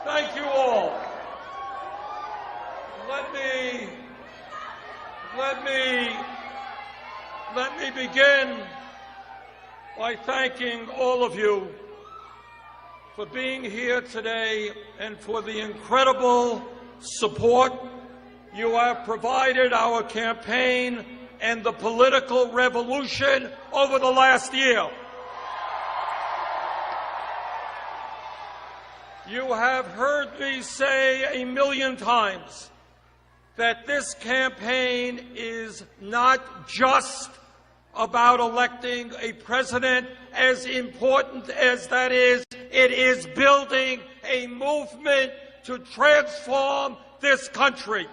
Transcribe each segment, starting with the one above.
Thank you all. Let me begin by thanking all of you for being here today and for the incredible support you have provided our campaign and the political revolution over the last year. You have heard me say a million times that this campaign is not just about electing a president, as important as that is. It is building a movement to transform this country.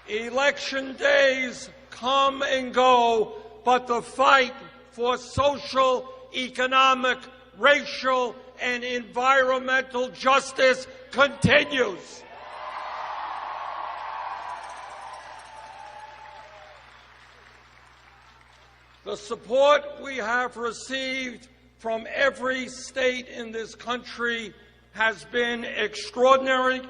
Election days come and go, but the fight for social, economic, racial, and environmental justice continues. The support we have received from every state in this country has been extraordinary,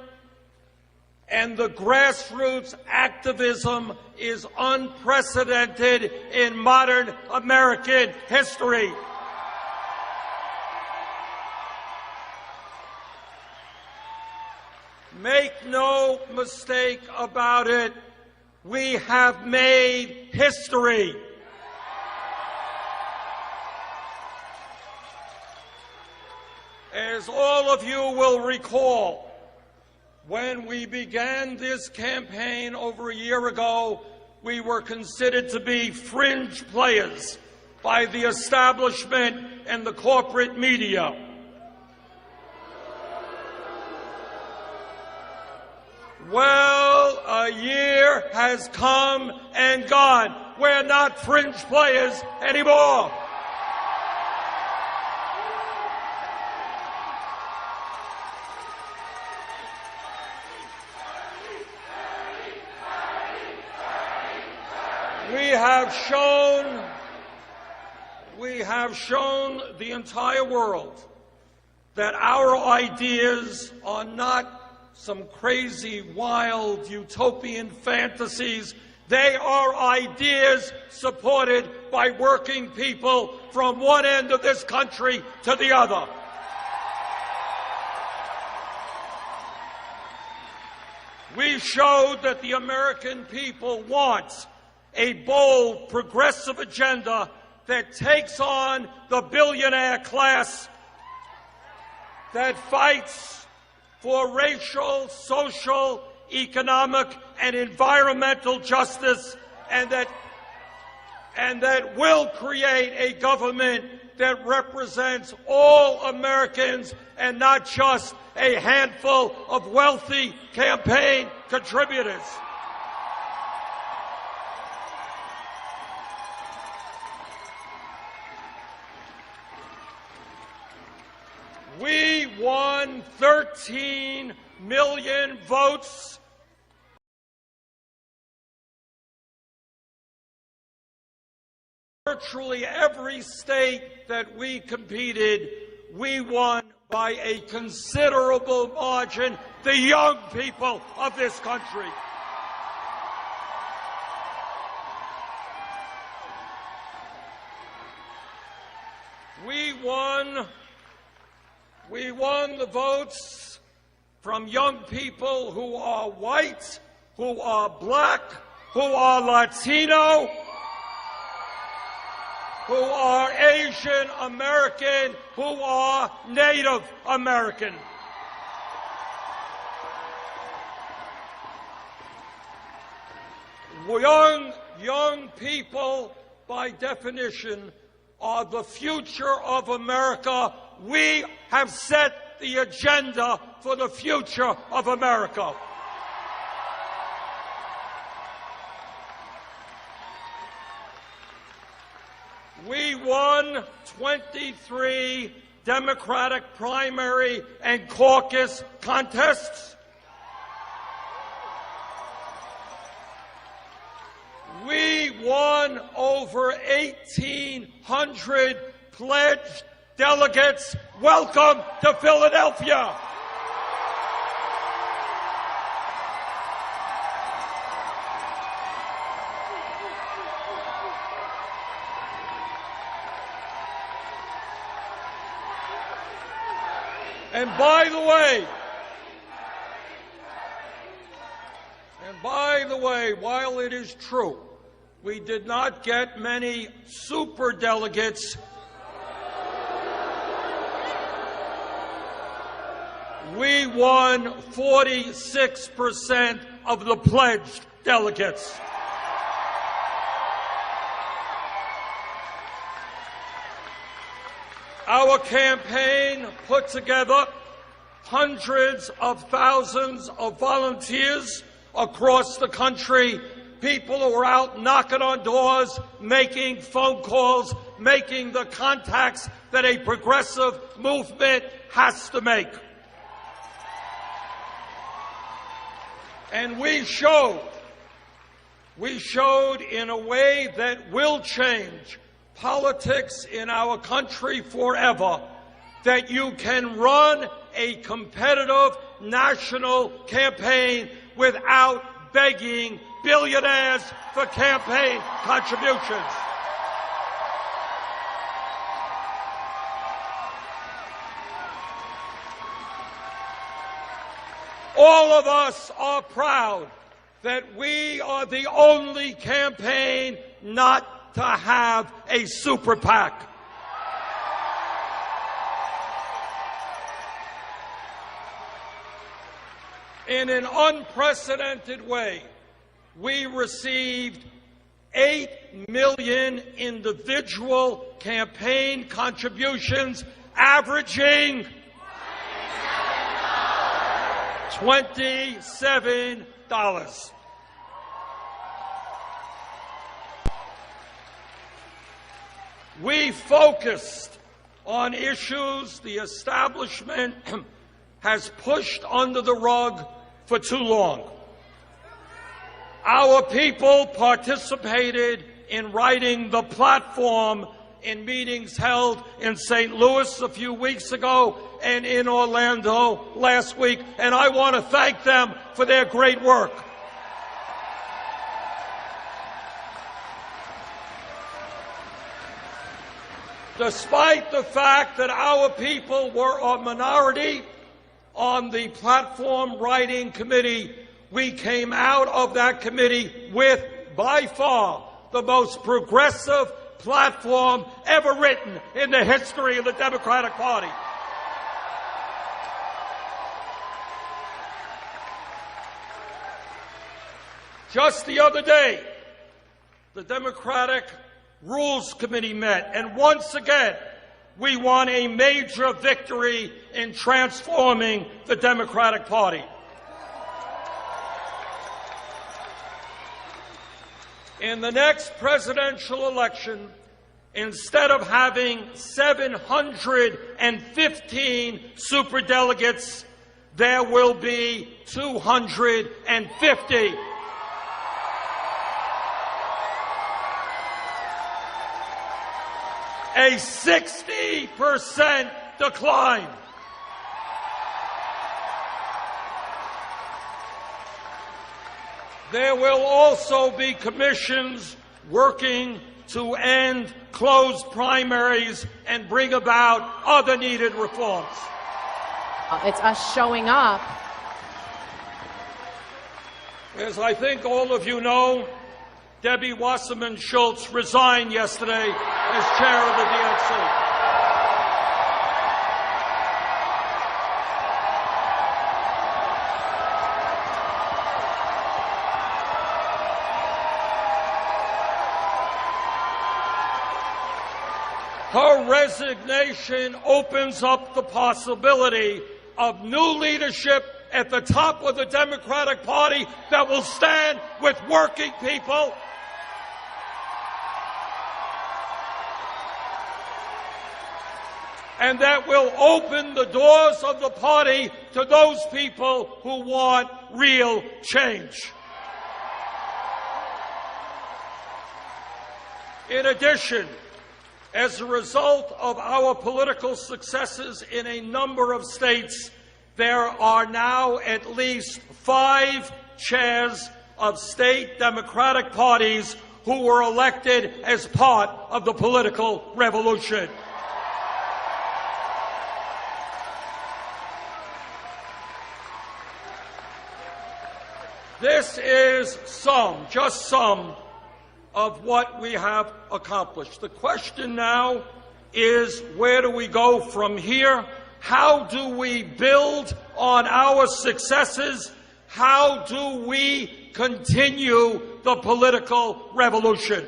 and the grassroots activism is unprecedented in modern American history. Make no mistake about it, we have made history. As all of you will recall, when we began this campaign over a year ago, we were considered to be fringe players by the establishment and the corporate media. Well, a year has come and gone. We're not fringe players anymore. We have shown the entire world that our ideas are not some crazy, wild, utopian fantasies. They are ideas supported by working people from one end of this country to the other. We showed that the American people want a bold, progressive agenda that takes on the billionaire class, that fights for racial, social, economic, and environmental justice, and that will create a government that represents all Americans and not just a handful of wealthy campaign contributors. We won 13 million votes. Virtually every state that we competed, we won by a considerable margin, the young people of this country. We won the votes from young people who are white, who are black, who are Latino, who are Asian American, who are Native American. Young people, by definition, are the future of America. We have set the agenda for the future of America. We won 23 Democratic primary and caucus contests. We won over 1,800 pledged delegates, welcome to Philadelphia. And by the way, while it is true we did not get many superdelegates, we won 46% of the pledged delegates. Our campaign put together hundreds of thousands of volunteers across the country, people who are out knocking on doors, making phone calls, making the contacts that a progressive movement has to make. And we showed in a way that will change politics in our country forever, that you can run a competitive national campaign without begging billionaires for campaign contributions. All of us are proud that we are the only campaign not to have a super PAC. In an unprecedented way, we received 8 million individual campaign contributions, averaging $27. We focused on issues the establishment has pushed under the rug for too long. Our people participated in writing the platform in meetings held in St. Louis a few weeks ago and in Orlando last week, and I want to thank them for their great work. Despite the fact that our people were a minority on the platform writing committee, we came out of that committee with, by far, the most progressive platform ever written in the history of the Democratic Party. Just the other day, the Democratic Rules Committee met, and once again, we won a major victory in transforming the Democratic Party. In the next presidential election, instead of having 715 superdelegates, there will be 250. A 60% decline. There will also be commissions working to end closed primaries and bring about other needed reforms. It's us showing up. As I think all of you know, Debbie Wasserman Schultz resigned yesterday as chair of the DNC. Her resignation opens up the possibility of new leadership at the top of the Democratic Party that will stand with working people, and that will open the doors of the party to those people who want real change. In addition, As a result of our political successes in a number of states, there are now at least 5 chairs of state Democratic parties who were elected as part of the political revolution. This is just some of what we have accomplished. The question now is, where do we go from here? How do we build on our successes? How do we continue the political revolution?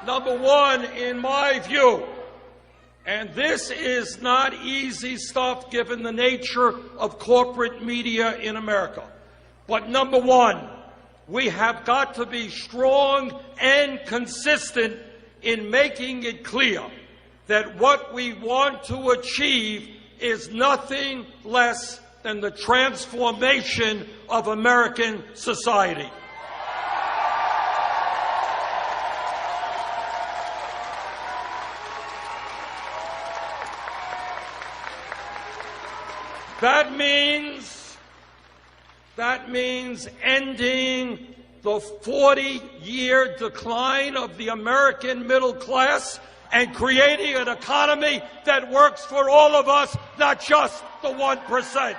Number one, in my view, and this is not easy stuff given the nature of corporate media in America. But number one, we have got to be strong and consistent in making it clear that what we want to achieve is nothing less than the transformation of American society. That means ending the 40-year decline of the American middle class and creating an economy that works for all of us, not just the 1%.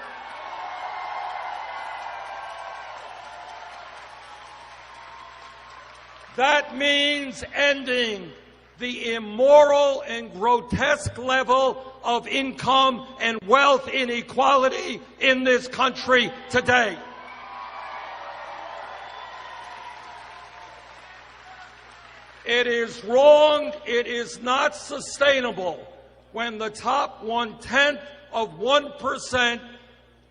That means ending the immoral and grotesque level of income and wealth inequality in this country today. It is wrong, it is not sustainable when the top 1/10 of 1%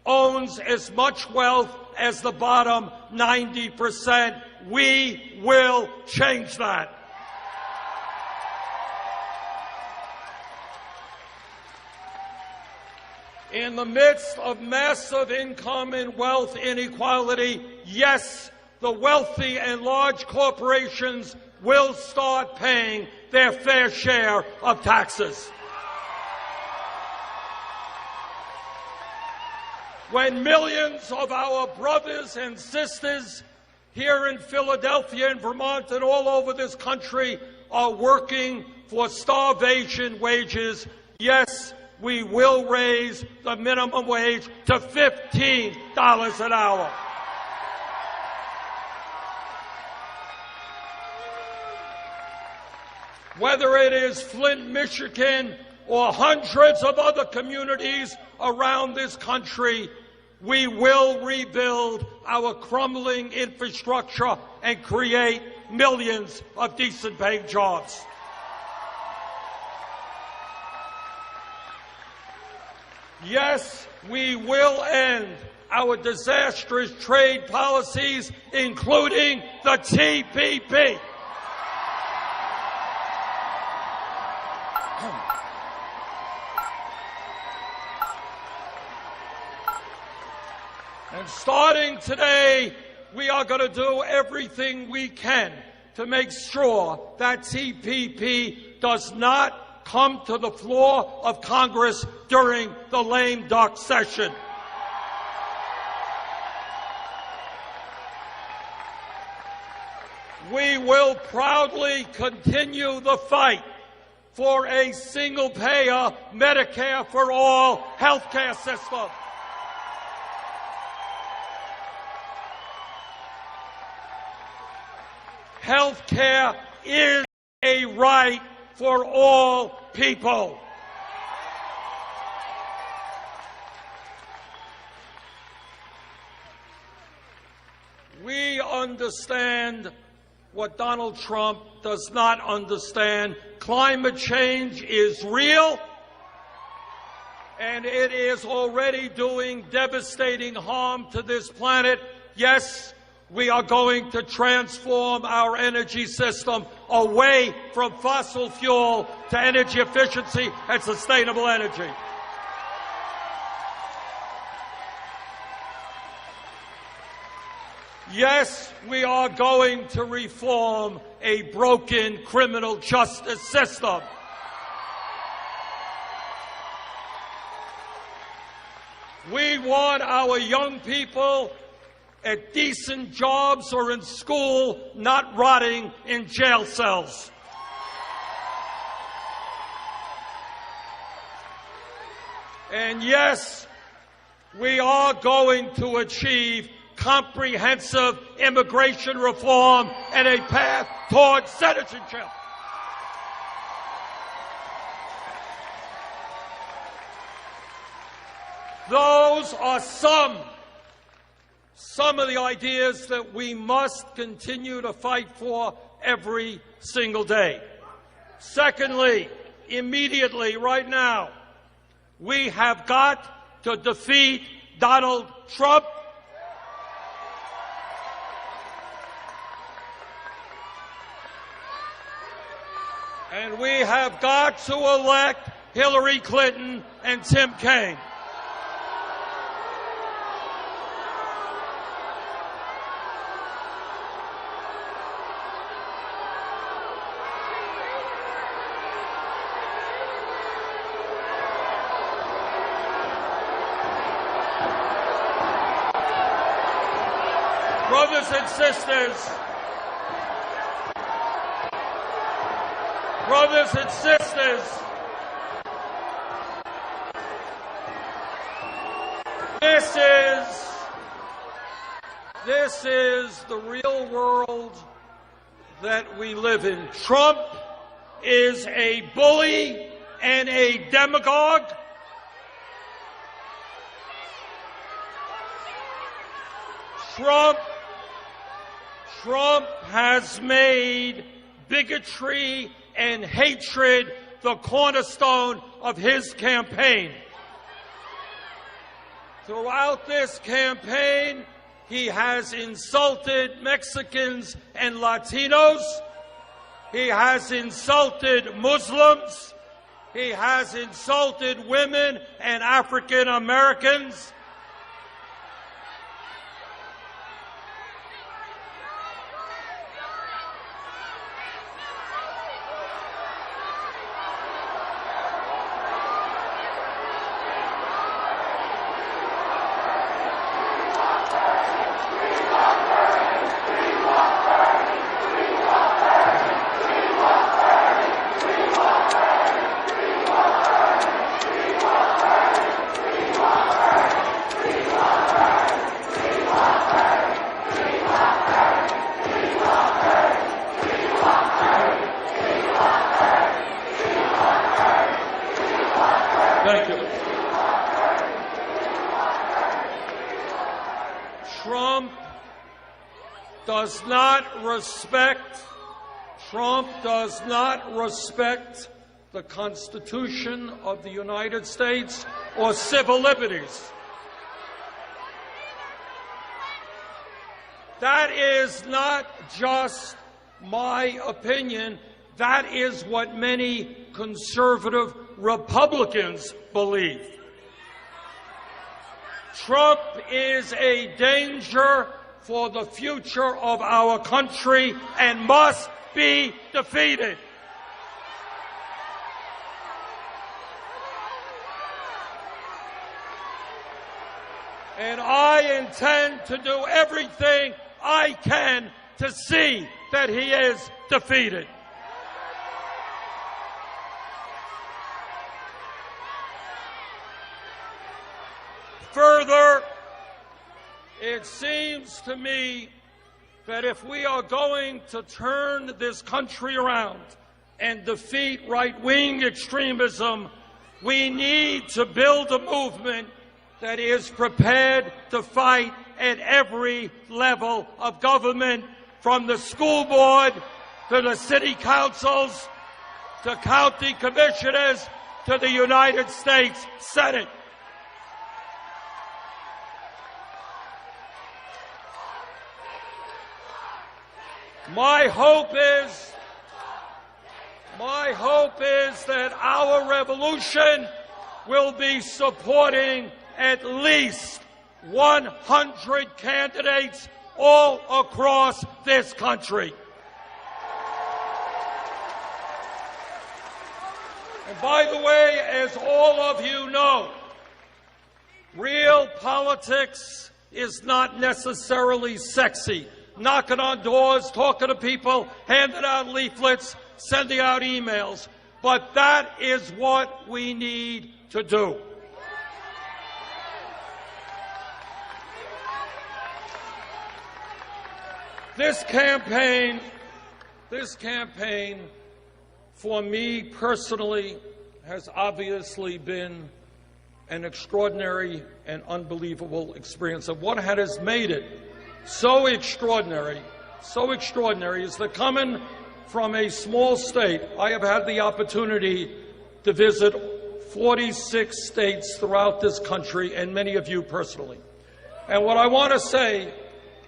owns as much wealth as the bottom 90%. We will change that. In the midst of massive income and wealth inequality, yes, the wealthy and large corporations will start paying their fair share of taxes. When millions of our brothers and sisters here in Philadelphia and Vermont and all over this country are working for starvation wages, yes, we will raise the minimum wage to $15 an hour. Whether it is Flint, Michigan, or hundreds of other communities around this country, we will rebuild our crumbling infrastructure and create millions of decent-paying jobs. Yes, we will end our disastrous trade policies, including the TPP. And starting today, we are going to do everything we can to make sure that TPP does not come to the floor of Congress during the lame duck session. We will proudly continue the fight for a single-payer Medicare for all health care system. Health care is a right for all people. We understand what Donald Trump does not understand. Climate change is real, and it is already doing devastating harm to this planet. Yes, we are going to transform our energy system away from fossil fuel to energy efficiency and sustainable energy. Yes, we are going to reform a broken criminal justice system. We want our young people at decent jobs or in school, not rotting in jail cells. And yes, we are going to achieve comprehensive immigration reform and a path toward citizenship. Those are some of the ideas that we must continue to fight for every single day. Secondly, immediately, right now, we have got to defeat Donald Trump. And we have got to elect Hillary Clinton and Tim Kaine. Brothers and sisters, this is the real world that we live in. Trump is a bully and a demagogue. Trump has made bigotry and hatred the cornerstone of his campaign. Throughout this campaign, he has insulted Mexicans and Latinos. He has insulted Muslims. He has insulted women and African Americans. Thank you. Trump does not respect the Constitution of the United States or civil liberties. That is not just my opinion. That is what many conservative Republicans believe. Trump is a danger for the future of our country and must be defeated. And I intend to do everything I can to see that he is defeated. Further, it seems to me that if we are going to turn this country around and defeat right-wing extremism, we need to build a movement that is prepared to fight at every level of government, from the school board to the city councils to county commissioners to the United States Senate. My hope is that our revolution will be supporting at least 100 candidates all across this country. And by the way, as all of you know, real politics is not necessarily sexy. Knocking on doors, talking to people, handing out leaflets, sending out emails. But that is what we need to do. This campaign, for me personally, has obviously been an extraordinary and unbelievable experience. And what has made it so extraordinary is that coming from a small state, I have had the opportunity to visit 46 states throughout this country, and many of you personally. And what I want to say,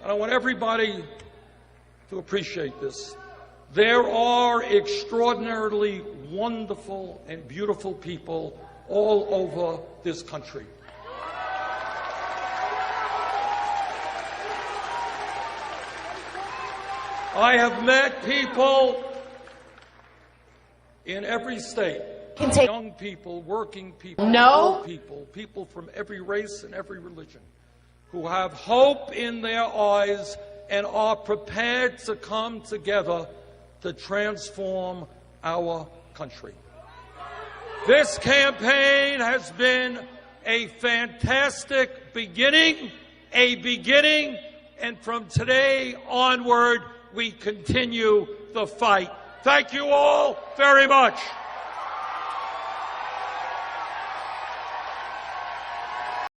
and I want everybody to appreciate this, there are extraordinarily wonderful and beautiful people all over this country. I have met people in every state, young people, working people, old people, people from every race and every religion, who have hope in their eyes and are prepared to come together to transform our country. This campaign has been a fantastic beginning, and from today onward, we continue the fight. Thank you all very much.